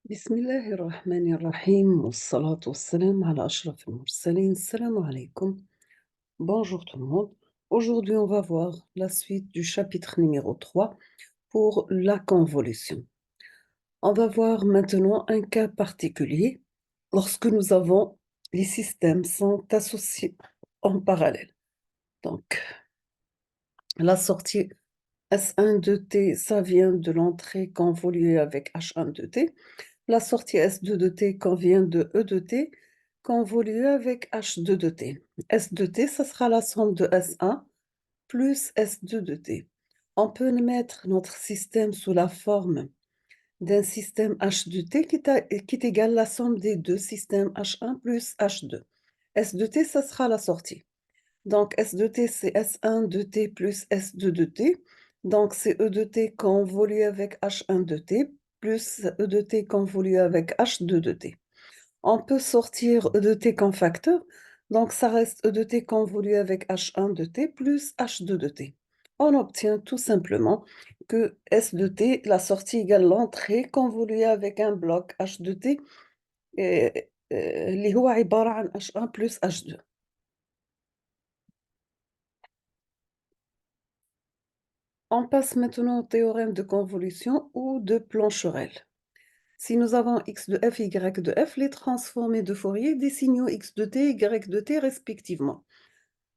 بسم الله الرحمن الرحيم والصلاة والسلام على أشرف المرسلين. السلام عليكم. Bonjour tout le monde. Aujourd'hui, on va voir la suite du chapitre numéro 3 pour la convolution. On va voir maintenant un cas particulier lorsque nous avons les systèmes sont associés en parallèle. Donc, la sortie S1 de t, ça vient de l'entrée convolue avec H1 de t. La sortie S2 de t convient de E de t convolue avec H2 de t. S de t, ça sera la somme de S1 plus S2 de t. On peut mettre notre système sous la forme d'un système H de t qui est égal à la somme des deux systèmes H1 plus H2. S de t, ça sera la sortie. Donc S de t, c'est S1 de t plus S2 de t. Donc c'est E de t convolue avec H1 de t plus E de t convolue avec H2 de t. On peut sortir E de t comme facteur, donc ça reste E de t convolue avec H1 de t plus H2 de t. On obtient tout simplement que S de t, la sortie égale l'entrée convolue avec un bloc H de t اللي هو عبارة عن H1 plus H2. On passe maintenant au théorème de convolution ou de Plancherel. Si nous avons x de f et y de f, les transformés de Fourier des signaux x de t et y de t respectivement.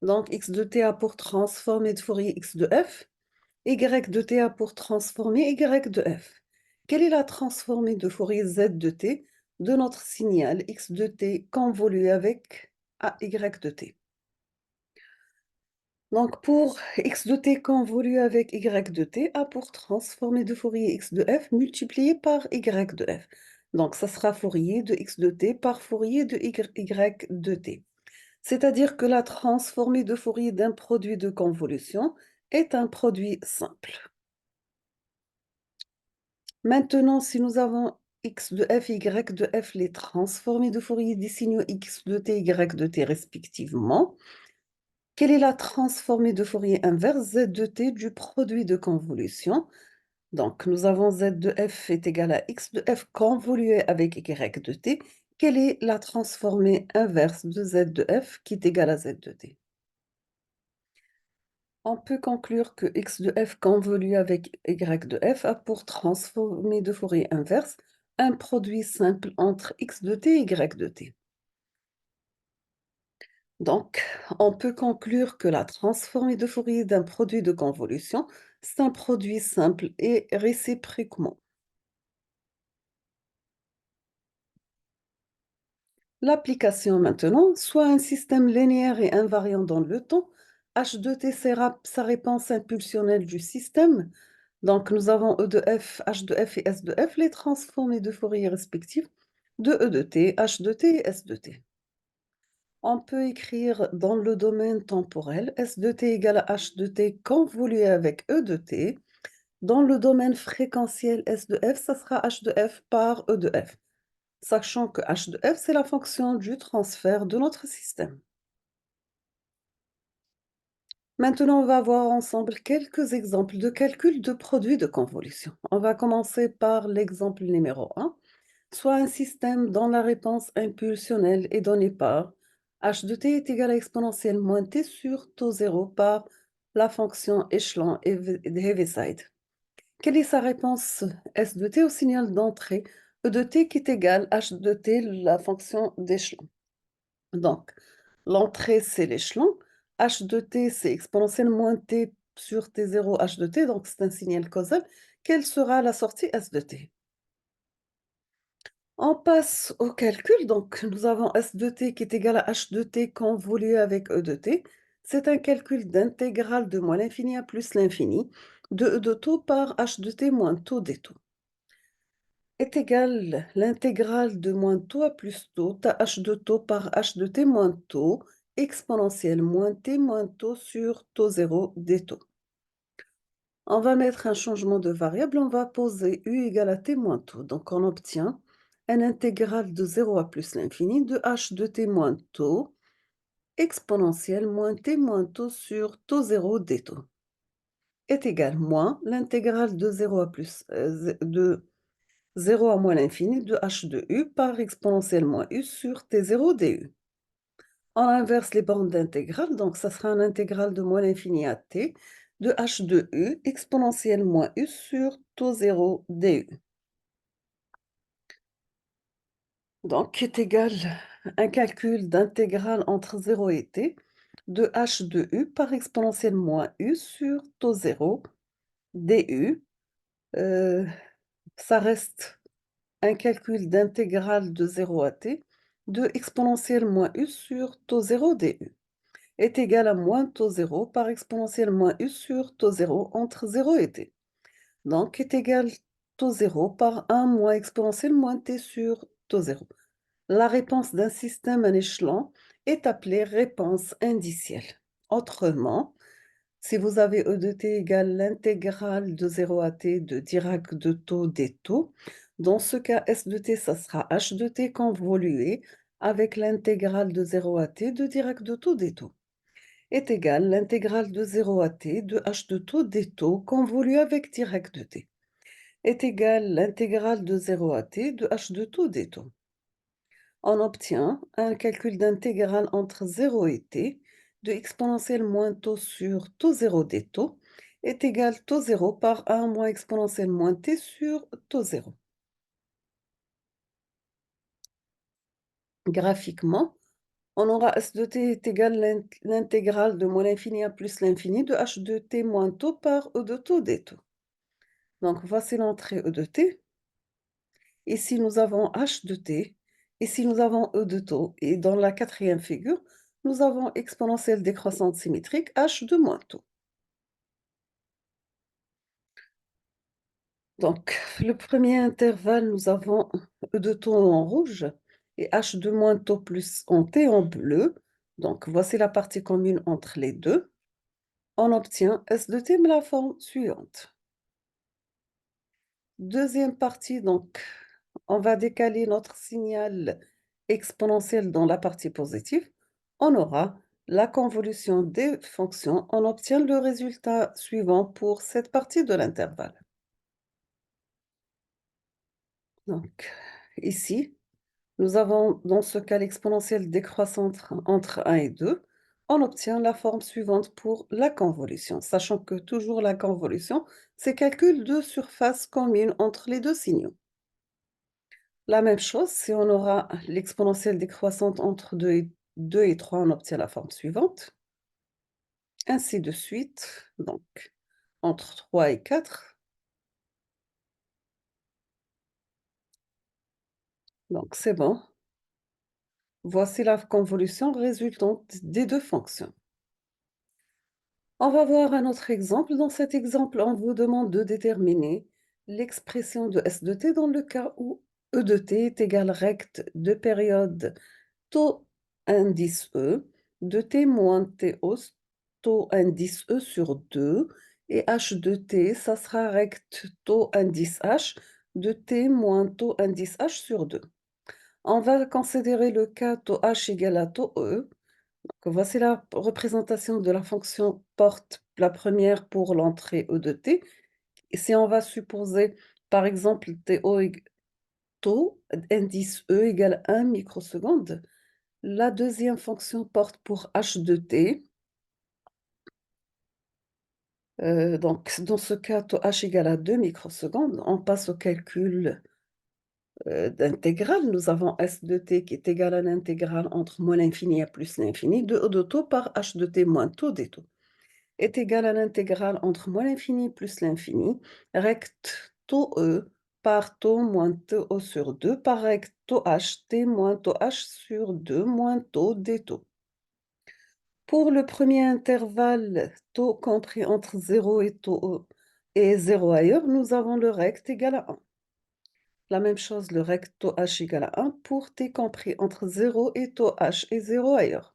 Donc x de t a pour transformé de Fourier x de f, y de t a pour transformé y de f. Quelle est la transformée de Fourier z de t de notre signal x de t convolué avec y de t? Donc, pour x de t convolu avec y de t, a pour transformée de Fourier x de f multiplié par y de f. Donc, ça sera Fourier de x de t par Fourier de y de t. C'est-à-dire que la transformée de Fourier d'un produit de convolution est un produit simple. Maintenant, si nous avons x de f et y de f, les transformées de Fourier des signaux x de t et y de t respectivement, quelle est la transformée de Fourier inverse z de t du produit de convolution? Donc, nous avons z de f est égal à x de f convolué avec y de t. Quelle est la transformée inverse de z de f qui est égale à z de t? On peut conclure que x de f convolué avec y de f a pour transformée de Fourier inverse un produit simple entre x de t et y de t. Donc, on peut conclure que la transformée de Fourier d'un produit de convolution, c'est un produit simple et réciproquement. L'application maintenant, soit un système linéaire et invariant dans le temps, h de t sera sa réponse impulsionnelle du système. Donc, nous avons E de f, h de f et s de f, les transformées de Fourier respectives de E de t, h de t et s de t. On peut écrire dans le domaine temporel S de t égale à H de t convolué avec E de t. Dans le domaine fréquentiel S de f, ça sera H de f par E de f, sachant que H de f, c'est la fonction du transfert de notre système. Maintenant, on va voir ensemble quelques exemples de calcul de produits de convolution. On va commencer par l'exemple numéro 1, soit un système dont la réponse impulsionnelle est donnée par h de t est égal à exponentielle moins t sur taux 0 par la fonction échelon Heaviside. Quelle est sa réponse s de t au signal d'entrée e de t qui est égal à h de t, la fonction d'échelon? Donc, l'entrée, c'est l'échelon. H de t, c'est exponentielle moins t sur t0 h de t, donc c'est un signal causal. Quelle sera la sortie s de t? On passe au calcul. Donc, nous avons s de t qui est égal à h de t convolé avec e de t. C'est un calcul d'intégrale de moins l'infini à plus l'infini de e de taux par h de t moins taux des taux est égal l'intégrale de moins taux à plus taux, ta h de taux par h de t moins taux, exponentielle moins t moins taux sur taux 0 des taux. On va mettre un changement de variable, on va poser u égale à t moins taux. Donc on obtient un intégral de 0 à plus l'infini de h de t moins taux, exponentielle moins t moins taux sur taux 0 des taux est égal moins l'intégrale de 0 à plus de 0 à moins l'infini de h de u par exponentielle moins u sur t0 du. On inverse les bornes d'intégrale, donc ça sera une intégrale de moins l'infini à t de h de u exponentielle moins u sur taux 0 du. Donc est égal un calcul d'intégrale entre 0 et t de h de u par exponentielle moins u sur taux 0 du. Euh, Ça reste un calcul d'intégrale de 0 à t de exponentielle moins u sur taux 0 du est égal à moins taux 0 par exponentielle moins u sur taux 0 entre 0 et t. Donc est égal taux 0 par 1 moins exponentielle moins t sur taux 0. La réponse d'un système à échelon est appelée réponse indicielle. Autrement, si vous avez E de t égale l'intégrale de 0 à t de Dirac de taux des taux, dans ce cas, S de t, ça sera H de t convolué avec l'intégrale de 0 à t de Dirac de taux des taux est égal l'intégrale de 0 à t de H de taux des taux convolué avec Dirac de t est égal l'intégrale de 0 à t de H de taux des taux. On obtient un calcul d'intégrale entre 0 et t de exponentielle moins taux sur taux 0 des taux est égal taux 0 par 1 moins exponentielle moins t sur taux 0. Graphiquement, on aura S de t est égal l'intégrale de moins l'infini à plus l'infini de h de t moins taux par E de taux des taux. Donc voici l'entrée E de t. Ici, nous avons h de t. Ici, nous avons E de taux. Et dans la quatrième figure, nous avons exponentielle décroissante symétrique h de moins taux. Donc, le premier intervalle, nous avons E de taux en rouge et h de moins taux plus en t en bleu. Donc, voici la partie commune entre les deux. On obtient S de t, mais la forme suivante. Deuxième partie, donc, on va décaler notre signal exponentiel dans la partie positive. On aura la convolution des fonctions. On obtient le résultat suivant pour cette partie de l'intervalle. Donc, ici, nous avons dans ce cas l'exponentielle décroissante entre 1 et 2. On obtient la forme suivante pour la convolution, sachant que toujours la convolution, c'est calcul de surface commune entre les deux signaux. La même chose, si on aura l'exponentielle décroissante entre 2 et 3, on obtient la forme suivante. Ainsi de suite, donc entre 3 et 4. Donc c'est bon. Voici la convolution résultante des deux fonctions. On va voir un autre exemple. Dans cet exemple, on vous demande de déterminer l'expression de S de t dans le cas où E de t est égal recte de période taux indice E de t moins t hausse taux indice E sur 2 et H de t, ça sera recte taux indice H de t moins taux indice H sur 2. On va considérer le cas taux H égale à taux E. Voici la représentation de la fonction porte, la première pour l'entrée E de t. Et si on va supposer, par exemple, taux indice E égale 1 microseconde, la deuxième fonction porte pour h de t. Donc, dans ce cas, taux h égale à 2 microsecondes. On passe au calcul d'intégrale. Nous avons s de t qui est égal à l'intégrale entre moins l'infini et plus l'infini de E de taux par h de t moins taux des taux est égal à l'intégrale entre moins l'infini plus l'infini, recte taux E par taux moins taux sur 2 par recte taux h t moins taux h sur 2 moins taux des taux. Pour le premier intervalle, taux compris entre 0 et taux E et 0 ailleurs, nous avons le recte égal à 1. La même chose, le recte taux h égale à 1 pour t compris entre 0 et taux h et 0 ailleurs.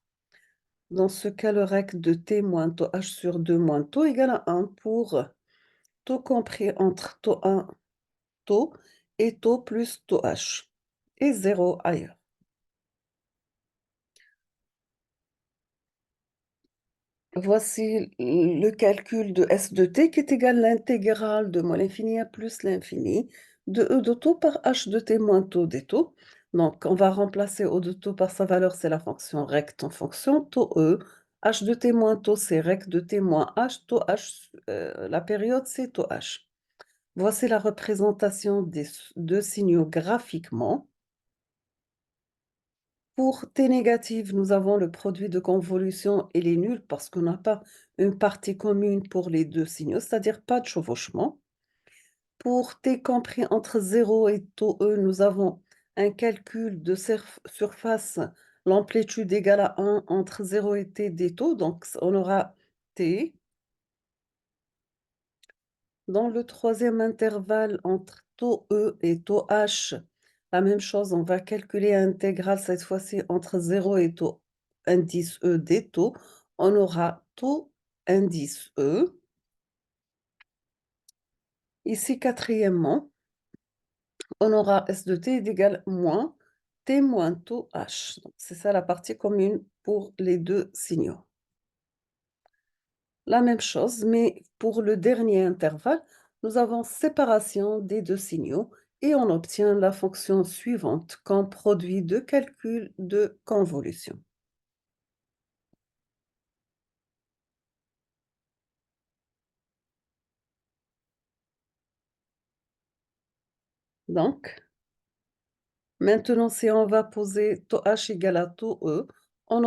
Dans ce cas, le recte de t moins taux h sur 2 moins taux égale à 1 pour taux compris entre taux 1, taux et taux plus taux h et 0 ailleurs. Voici le calcul de S de t qui est égal à l'intégrale de moins l'infini à plus l'infini de E de taux par H de t moins taux des taux. Donc, on va remplacer O de taux par sa valeur, c'est la fonction rect en fonction taux E. H de t moins taux, c'est rect de t moins H, taux H, la période, c'est taux H. Voici la représentation des deux signaux graphiquement. Pour t négative, nous avons le produit de convolution, il est nul parce qu'on n'a pas une partie commune pour les deux signaux, c'est-à-dire pas de chevauchement. Pour t compris entre 0 et taux E, nous avons un calcul de surface, l'amplitude égale à 1 entre 0 et t des taux, donc on aura t. Dans le troisième intervalle entre taux E et taux H, la même chose, on va calculer intégrale cette fois-ci entre 0 et taux indice E des taux. On aura taux indice E. Ici, quatrièmement, on aura S de t est égal moins t moins taux H. Donc, c'est ça la partie commune pour les deux signaux. La même chose, mais pour le dernier intervalle, nous avons séparation des deux signaux et on obtient la fonction suivante comme produit de calcul de convolution. Donc, maintenant, si on va poser taux H égale à taux E, on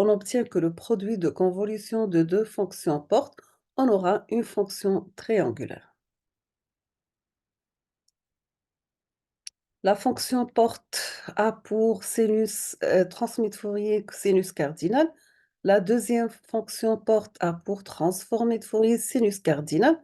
obtient que le produit de convolution de deux fonctions porte, on aura une fonction triangulaire. La fonction porte a pour sinus transmis de Fourier sinus cardinal. La deuxième fonction porte a pour transformé de Fourier sinus cardinal.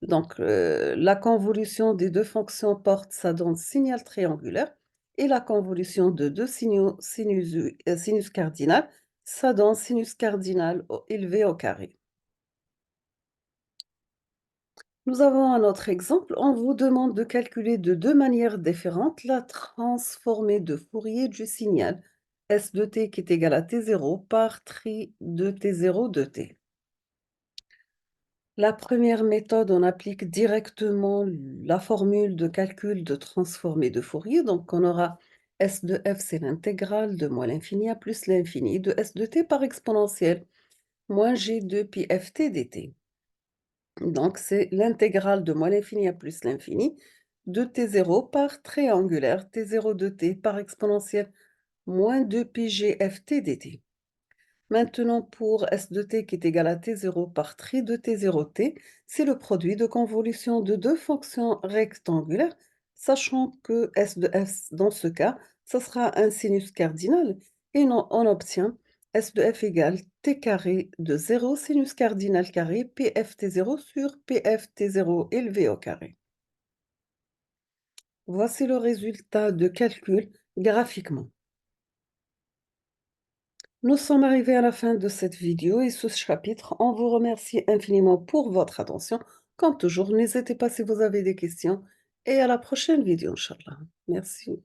Donc, la convolution des deux fonctions porte, ça donne signal triangulaire. Et la convolution de deux signaux sinus cardinal, ça donne sinus cardinal élevé au carré. Nous avons un autre exemple. On vous demande de calculer de deux manières différentes la transformée de Fourier du signal S de t qui est égal à t0 par tri de t0 de t. La première méthode, on applique directement la formule de calcul de transformée de Fourier. Donc, on aura S de f, c'est l'intégrale de moins l'infini à plus l'infini de S de t par exponentielle moins g de pi ft dt. Donc, c'est l'intégrale de moins l'infini à plus l'infini de t0 par triangulaire t0 de t par exponentielle moins 2 pi g ft dt. Maintenant, pour S de t qui est égal à t0 par tri de t0t, c'est le produit de convolution de deux fonctions rectangulaires, sachant que S de f, dans ce cas, ça sera un sinus cardinal, et on obtient S de f égale t carré de 0 sinus cardinal carré pft0 sur pft0 élevé au carré. Voici le résultat de calcul graphiquement. Nous sommes arrivés à la fin de cette vidéo et ce chapitre. On vous remercie infiniment pour votre attention. Comme toujours, n'hésitez pas si vous avez des questions et à la prochaine vidéo, Inch'Allah. Merci.